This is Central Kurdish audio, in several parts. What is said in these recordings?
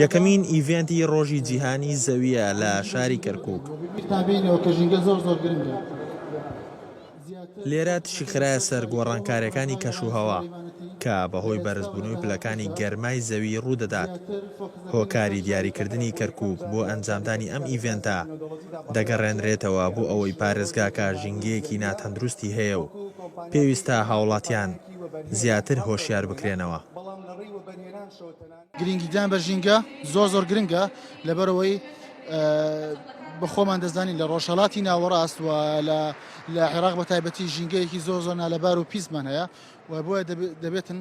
یەکەمین ئیڤێنتی ڕۆژی جیهانی زەویە لە شاری کەرکووک. لێرە تشی خرایە سەر گۆڕانکاریەکانی کەشوهەوا کە بەهۆی بەرزبوونەوەی پلەکانی گەرمای زەوی ڕوودەدات. هۆکاری دیاریکردنی کەرکووک بۆ ئەنجامدانی ئەم ئیڤێنتە دەگەڕێنرێتەوە بۆ ئەوەی پارێزگاکە ژینگەیەکی ناتەندروستی هەیە و پێویستە هاوڵاتیان زیاتر هۆشیار بکرێنەوە. گرنگیدان بە ژینگە زۆر گرنگە لەبەرەوەی بە خۆمان دەزانین لە ڕۆژهەڵاتی ناوەڕاست و لە عێراق بە تایبەتی ژینگەیەکی زۆر نالەبار و پیسمان هەیە و بۆیە دەبێتن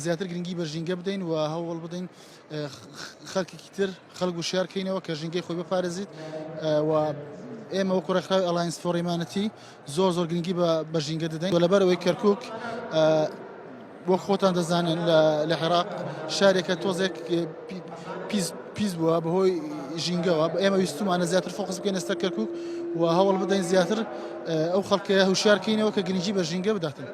زیاتر گرنگی بە ژینگە بدەین و هەوڵ بدەین خەڵکێکی تر خەڵک و شارکەینەوە کە ژینگەی خۆی بپارێزیت و ئێمە وەکو ڕێکخراوی ئەلاینس فۆر هیومانیتی زۆر گرنگی بە ژینگە دەدەین و لەبەرەوەی کەرکووک وەک خۆتان دەزانن لە عێراق شارێکە تۆزێک پیس بووە بەهۆی ژینگەوە ئێمە ویستمانە زیاتر فۆکس بکەین ئێستا کەرکووک و هەوڵ بدەین زیاتر ئەو خەڵکەیە هوشیارکەینەوە کە گرنگی بە ژینگە بداتن.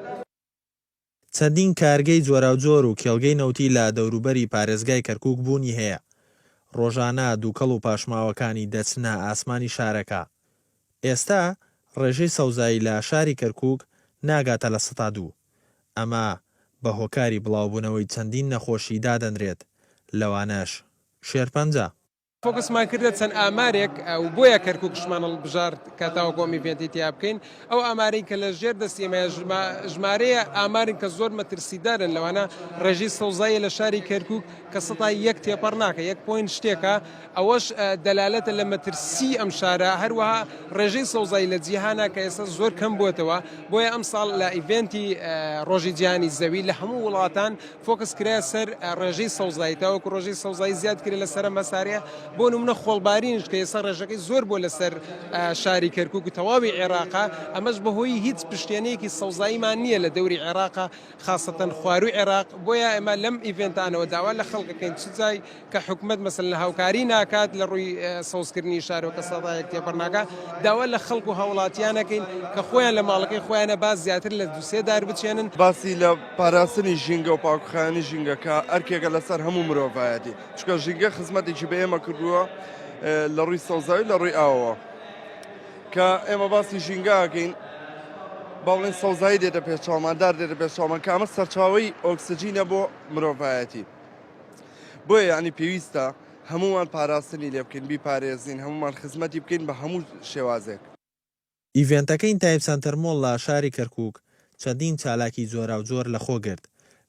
چەندین کارگەی جۆراوجۆر و کێڵگەی نەوتی لە دەوروبەری پارێزگای کەرکووک بوونی هەیە. ڕۆژانە دووکەڵ و پاشماوەکانی دەچنە ئاسمانی شارەکە. ئێستا ڕێژەی سەوزایی لە شاری کەرکووک ناگاتە لە 102. ئەمە بە هۆکاری بڵاوبوونەوەی چەندین نەخۆشی دادەنرێت لەوانەش شێرپەنجە. فۆکسمان کردە چەند ئامارێک و بۆیە کەرکووکشمان هەڵبژارد کە تاوە گۆمی ئیڤێنتی تیا بکەین ئەو ئامارەی کە لە ژێر دەستیمەیە ژمارەیە ئامارن کە زۆر مەترسیدارن لەوانە ڕێژی سەوزایی لە شاری کەرکووک کە 101 تێپەڕ ناکە 1 پوین شتێکە ئەوەش دەلالەتە لە مەترسی ئەم شارە هەروەها ڕێژەی سەوزایی لە جیهانە کە ئێستا زۆر کەم بووەتەوە بۆیە ئەم ساڵ لە ئیڤێنتی ڕۆژی جیهانی زەوی لە هەموو وڵاتان فۆکس کرا سەر ڕێژەی سەوزایی تاوەکو ڕۆژەی سەوزایی زیاد کرێ لەسەر مەساریە بۆ نمونە خۆڵبارینش کە ئێستا ڕێژەکەی زۆر بۆ لەسەر شاری کەرکووک و تەواوی عێراقا ئەمەش بەهۆی هیچ پشتێنەیەکی سەوزاییمان نییە لە دەوری عێراقا خاستەن خواروی عێراق بۆیە ئێمە لەم ئیڤێنتانەوە داوا لە خەڵکەکەین چ جای کە حکومەت مەسەڵەن لە هاوکاری ناکات لە ڕووی سەوزکردنی شارەوە کە 101 تێپەڕ ناکا داوا لە خەڵک و هاوڵاتیانەکەین کە خۆیان لە ماڵەکەی خۆیانە باز زیاتر لە دووسێ دار بچێنن. باسی لە پاراستنی ژینگە و پاکخایانی ژینگەکە ئەرکێکە لەسەر هەموو مرۆڤایەتی چکە ژینگە خزمەتێکی بە ئێمە کردووە لە ڕووی سەوزاوی لە ڕووی ئاوەوە کە ئێمە باسی ژینگاکەین باڵێن سەوزایی دێتە پێچاوماندار دێتە پێچاومان کە ئەمە سەرچاوەی ئۆکسجینە بۆ مرۆڤایەتی بۆیە یعنی پێویستە هەمومان پاراستنی لێ بکەین بیپارێزین هەمومان خزمەتی بکەین بە هەموو شێوازێک. ئیڤێنتەکەی تایب سنتەرمۆڵ لە شاری کەرکووک چەندین چالاکی جۆراوجۆر لە خۆگرت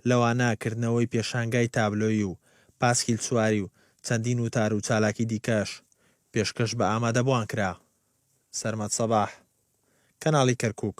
لەوانە کردنەوەی پێشانگای تابلۆیی و پاسکیل سواری و چەندین وتار و چالاکی دیکەش پێشکەش بە ئامادەبووان کرا. سەرمەد سەباح، کەناڵی کەرکووک.